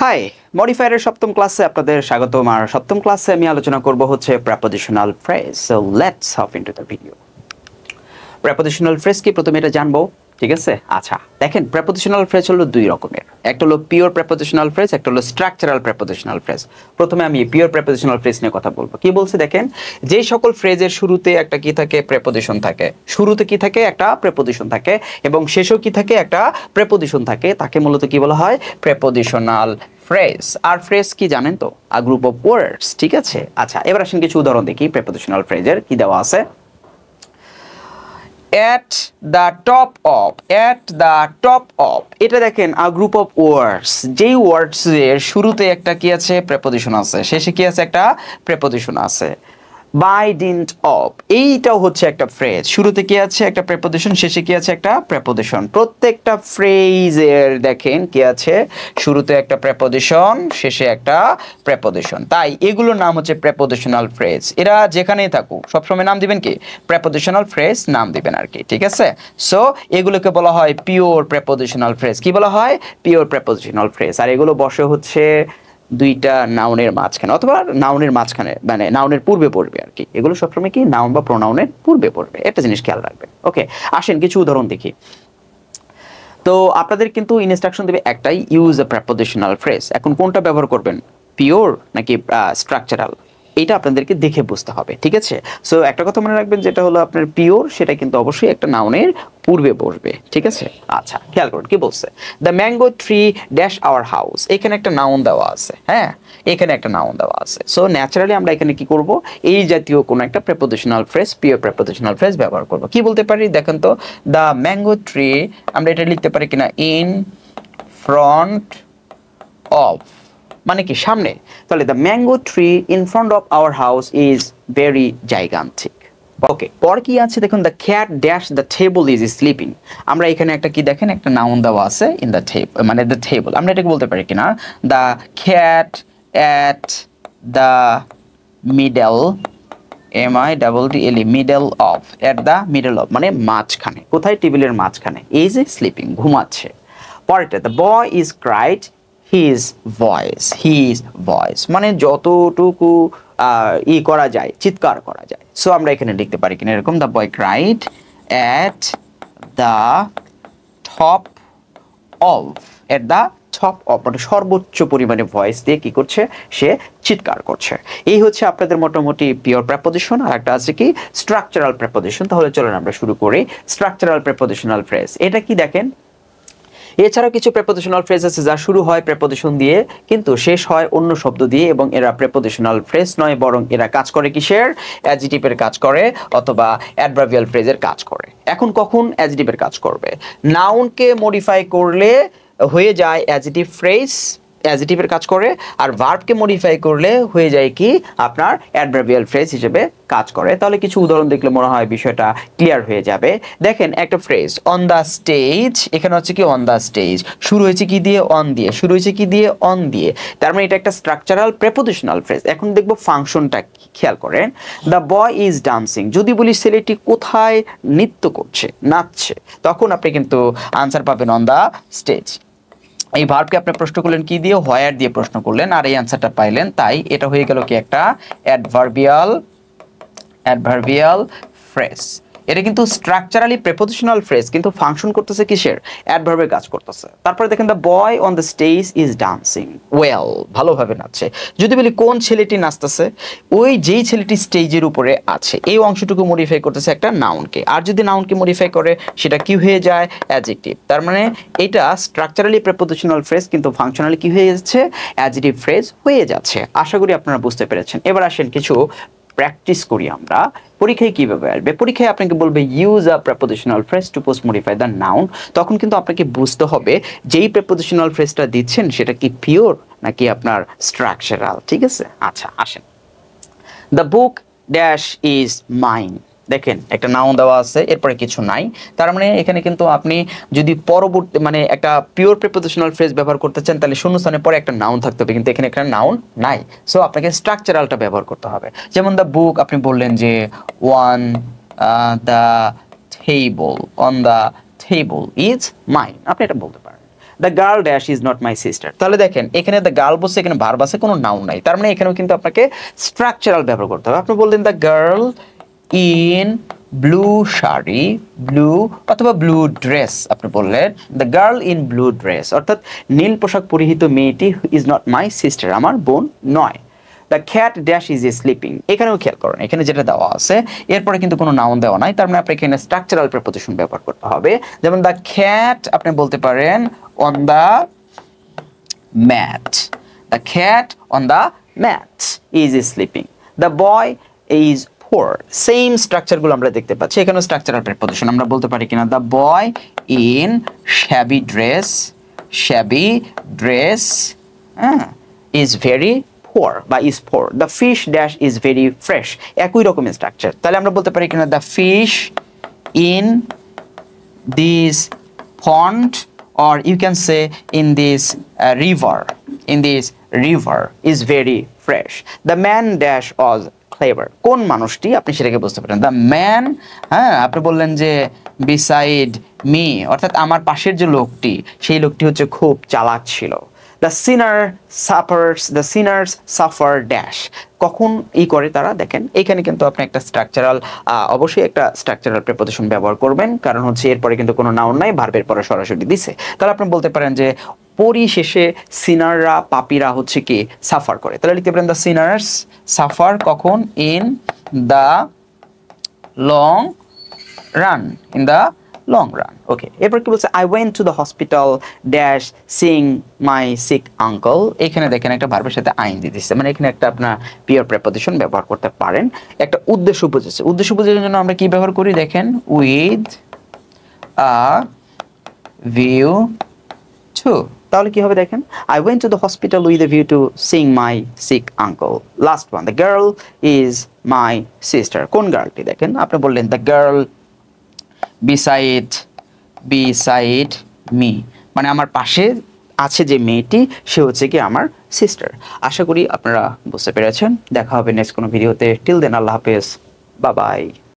High, মডিফায়ারের সপ্তম ক্লাসে আপনাদের স্বাগতম। আর সপ্তম ক্লাসে আমি আলোচনা করব হচ্ছে prepositional phrase. So let's hop into the video. Prepositional phrase কি প্রথমে এটা জানবো, ঠিক আছে? আচ্ছা, দেখেন প্রেপোজিশনাল ফ্রেজ হলো দুই রকমের, একটা হলো পিওর প্রেপোজিশনাল ফ্রেজ, একটা হলো স্ট্রাকচারাল প্রেপোজিশনাল ফ্রেজ। প্রথমে আমি পিওর প্রেপোজিশনাল ফ্রেজ নিয়ে কথা বলবো। কি বলছে দেখেন, যে সকল ফ্রেজের শুরুতে একটা কি থাকে, প্রেপোজিশন থাকে। শুরুতে কি থাকে, একটা প্রেপোজিশন থাকে, এবং শেষেও কি থাকে, একটা প্রেপোজিশন থাকে, তাকে মূলত কি বলা হয়, প্রেপোজিশনাল ফ্রেজ। আর ফ্রেজ কি জানেন তো, আ গ্রুপ অফ ওয়ার্ডস, ঠিক আছে? আচ্ছা, এবার আসেন কিছু উদাহরণ দেখি প্রেপোজিশনাল ফ্রেজের। কি দেওয়া আছে, at the top of, at the top of, এটা দেখেন আ গ্রুপ অফ ওয়ার্ডস। যেই ওয়ার্ডস এর শুরুতে একটা কি আছে, প্রেপোজিশন আছে, শেষে কি আছে, একটা প্রেপোজিশন আছে। বাই ডিন্ট অফ, এইটাও হচ্ছে একটা ফ্রেজ। শুরুতে কি আছে, একটা প্রেপোজিশন, শেষে কি আছে, একটা প্রেপোজিশন। প্রত্যেকটা ফ্রেজের দেখেন কি আছে, শুরুতে একটা প্রেপোজিশন, শেষে একটা প্রেপোজিশন। তাই এগুলোর নাম হচ্ছে প্রেপোজিশনাল ফ্রেজ। এরা যেখানেই থাকুক সবসময় নাম দিবেন কি, প্রেপোজিশনাল ফ্রেজ নাম দিবেন আর কি, ঠিক আছে? সো এগুলোকে বলা হয় পিওর প্রেপোজিশনাল ফ্রেজ। কি বলা হয়, পিওর প্রেপোজিশনাল ফ্রেজ। আর এগুলো বসে হচ্ছে দুইটা নাউনের মাঝখানে, অথবা নাউনের মাঝখানে, মানে নাউনের পূর্বে পড়বে আর কি। এগুলো সবসময় কি নাউন বা প্রোনাউনের পূর্বে পড়বে, একটা জিনিস খেয়াল রাখবেন। ওকে, আসেন কিছু উদাহরণ দেখি। তো আপনাদের কিন্তু ইনস্ট্রাকশন দেবে একটাই, ইউজ এ প্রেপোজিশনাল ফ্রেজ। এখন কোনটা ব্যবহার করবেন, পিওর নাকি স্ট্রাকচারাল, এটা আপনাদেরকে দেখে বুঝতে হবে, ঠিক আছে? সো একটা কথা মনে রাখবেন, যেটা হলো আপনার পিওর, সেটা কিন্তু অবশ্যই একটা নাউনের পূর্বে বসবে, ঠিক আছে? আচ্ছা, খেয়াল করুন কি বলছে, the mango tree dash our house. এখানে একটা নাউন দেওয়া আছে, হ্যাঁ, এখানে একটা নাউন দেওয়া আছে। সো ন্যাচারালি আমরা এখানে কি করব, এই জাতীয় কোনো একটা prepositional phrase, pure prepositional phrase ব্যবহার করব। কি বলতে পারি দেখেন তো, দ্য ম্যাঙ্গো ট্রি, আমরা এটা লিখতে পারি কিনা, ইন ফ্রন্ট অফ, মানে কি সামনে। তাহলে the mango tree in front of our house is very gigantic. Okay, পর কি আছে দেখুন, the cat dash the table is sleeping. আমরা এখানে একটা কি দেখেন, একটা নাউন দেওয়া আছে ইন দ্য টেবল, মানে দ্য টেবল। আমরা এটাকে বলতে পারি কিনা, the cat at the middle, MIDDLE, middle of, at the middle of মানে মাঝখানে, কোথায়, টেবিলের মাঝখানে, ইজ স্লিপিং ঘুমাচ্ছে। পরেরটা, the boy is cried his voice, মানে যতটুকু করা যায়, চিৎকার করা যায়। সো আমরা এখানে লিখতে পারি কিনা এরকম, the boy cried at the top of, at the top of মানে সর্বোচ্চ পরিমাণে ভয়েস দিয়ে কি করছে, সে চিৎকার করছে। এই হচ্ছে আপনাদের মোটামুটি পিওর প্রেপোজিশন। আর একটা আছে কি, স্ট্রাকচারাল প্রেপোজিশন। তাহলে চলুন আমরা শুরু করি স্ট্রাকচারাল প্রেপোজিশনাল ফ্রেজ। এটা কি দেখেন, এছাড়াও কিছু প্রেপোজিশনাল ফ্রেজ আছে যা শুরু হয় প্রেপোজিশন দিয়ে কিন্তু শেষ হয় অন্য শব্দ দিয়ে, এবং এরা প্রেপোজিশনাল ফ্রেজ নয়, বরং এরা কাজ করে কিসের, অ্যাডজেক্টিভের কাজ করে, অথবা অ্যাডভার্বিয়াল ফ্রেজের কাজ করে। এখন কখন অ্যাডজেক্টিভের কাজ করবে, নাউনকে মডিফাই করলে হয়ে যায় অ্যাডজেক্টিভ ফ্রেজ, অ্যাডজেক্টিভের কাজ করে। আর ভার্বকে মডিফাই করলে হয়ে যায় কি, আপনার অ্যাডভার্বিয়াল ফ্রেজ হিসেবে কাজ করে। তাহলে কিছু উদাহরণ দেখলে মনে হয় বিষয়টা ক্লিয়ার হয়ে যাবে। দেখেন একটা ফ্রেজ, অন দ্য স্টেজ, এখানে হচ্ছে কি, অন দ্য স্টেজ শুরু হয়েছে কি দিয়ে, অন দিয়ে, শুরু হয়েছে কি দিয়ে, অন দিয়ে। তার মানে এটা একটা স্ট্রাকচারাল প্রেপোজিশনাল ফ্রেজ। এখন দেখবো ফাংশনটা কি, খেয়াল করেন, দ্য বয় ইজ ডান্সিং। যদি বলি ছেলেটি কোথায় নৃত্য করছে, নাচছে, তখন আপনি কিন্তু আনসার পাবেন অন দ্য স্টেজ। এই ভার্বকে আপনি প্রশ্ন করলেন কি দিয়ে, হোয়ার দিয়ে প্রশ্ন করলেন, আর এই অ্যান্সারটা পাইলেন। তাই এটা হয়ে গেল কি, একটা অ্যাডভার্বিয়াল ফ্রেজ। এটা কিন্তু স্ট্রাকচারালি প্রেপোজিশনাল ফ্রেজ, কিন্তু ফাংশন করতেছে কিসের, অ্যাডভার্বের কাজ করতেছে। তারপরে দেখেন, the boy on the stage is dancing well, ভালোভাবে নাচছে। যদি বলি কোন ছেলেটি নাচতেছে, ওই যেই ছেলেটি স্টেজের উপরে আছে, এই অংশটুকু মডিফাই করতেছে একটা নাউনকে। আর যদি নাউনকে মডিফাই করে, সেটা কি হয়ে যায়, অ্যাডজেক্টিভ। তার মানে এটা স্ট্রাকচারালি প্রেপোজিশনাল ফ্রেজ, কিন্তু ফাংশনালি কি হয়ে যাচ্ছে, অ্যাডজেক্টিভ ফ্রেজ হয়ে যাচ্ছে। আশা করি আপনারা বুঝতে পেরেছেন। এবার আসেন কিছু প্র্যাকটিস করি আমরা। পরীক্ষায় কিভাবে আসবে, পরীক্ষায় আপনাকে বলবে use a prepositional phrase to post modify the noun. তখন কিন্তু আপনাকে বুঝতে হবে যেই প্রেপোজিশনাল ফ্রেজটা দিচ্ছেন সেটা কি পিওর নাকি আপনার স্ট্রাকচারাল, ঠিক আছে? আচ্ছা, আসেন, the book dash is mine. দেখেন একটা নাউন দেওয়া আছে, এরপরে কিছু নাই। তার মানে এখানে কিন্তু আপনি যদি পরবর্তী মানে একটা পিওর প্রিপোজিশনাল ফ্রেজ ব্যবহার করতে চান, তাহলে শূন্যস্থানের পরে একটা নাউন থাকতে হবে, কিন্তু এখানে একটা নাউন নাই। সো আপনাকে স্ট্রাকচারালটা ব্যবহার করতে হবে। যেমন দ্য বুক, আপনি বললেন যে one the table, on the table is mine, আপনি এটা বলতে পারেন। The girl dash is not my sister. তাহলে দেখেন এখানে দ্য গার্ল বসে, এখানে ভার্ব আছে, কোনো নাউন নাই, তার মানে এখানেও কিন্তু আপনাকে স্ট্রাকচারাল ব্যবহার করতে হবে। আপনি বললেন the girl in blue sari, blue অথবা ব্লু ড্রেস, আপনি বললেন the girl in blue dress, অর্থাৎ নীল পোশাক পরিহিত মেয়েটি ইজ নট মাই সিস্টার, আমার বোন নয়। The cat dash is sleeping, এখানেও খেয়াল করেন এখানে যেটা দেওয়া আছে এরপরে কিন্তু কোনো নাউন দেওয়া নাই, তার মানে আপনাকে এখানে স্ট্রাকচারাল প্রিপোজিশন ব্যবহার করতে হবে। যেমন দ্য ক্যাট আপনি বলতে পারেন on the mat, the cat on the mat is sleeping, the boy is poor. Same স্ট্রাকচারগুলো আমরা দেখতে পাচ্ছি, এখানেও স্ট্রাকচারাল প্রিপোজিশন আমরা বলতে পারি কিনা, the boy in shabby dress, shabby dress is very poor বা is poor, the fish dash is very fresh, একই রকমের স্ট্রাকচার। তাহলে আমরা বলতে পারি কিনা the fish in this pond, or you can say in this river, in this river is very fresh, the man dash was clever, কোন মানুষটি আপনি সেটাকে বুঝতে পারেন, the man, হ্যাঁ আপনি বললেন যে beside me, অর্থাৎ আমার পাশের যে লোকটি সেই লোকটি হচ্ছে খুব চালাক ছিল। The sinners suffer dash, কখন ই করে তারা, দেখেন এখানে কিন্তু আপনি একটা স্ট্রাকচারাল অবশ্যই একটা স্ট্রাকচারাল প্রিপোজিশন ব্যবহার করবেন, কারণ হচ্ছে এরপরে কিন্তু কোনো নাউন নাই, ভার্বের পরে সরাসরি দিছে। তাহলে আপনি বলতে পারেন যে পরিশেষে সিনাররা, পাপীরা হচ্ছে কি সাফার করে, তাহলে লিখতে পারেন দ্য সিনার্স সাফার কখন, in the long run, in the long run. Okay, এরপর কি বলছে, I went to the hospital dash sing my sick uncle, এখানে দেখেন একটা ভার্বের সাথে আইন দিয়ে দিচ্ছে, মানে এখানে একটা আপনার পিওর প্রিপোজিশন ব্যবহার করতে পারেন। একটা উদ্দেশ্য বুঝেছে, উদ্দেশ্য বোঝানোর জন্য আমরা কি ব্যবহার করি দেখেন, উইথ আ ভিউ টু, তাহলে কি হবে দেখেন, I went to the hospital with a view to seeing my sick uncle. Last one, the girl is my sister, কোন গার্লটি দেখেন, আপনি বললেন দ্য গার্ল beside me, মানে আমার পাশে আছে যে মেয়েটি সে হচ্ছে কি আমার সিস্টার। আশা করি আপনারা বুঝতে পেরেছেন। দেখা হবে নেক্সট কোনো ভিডিওতে। টিল দেন আল্লাহ হাফেজ, বাই বাই।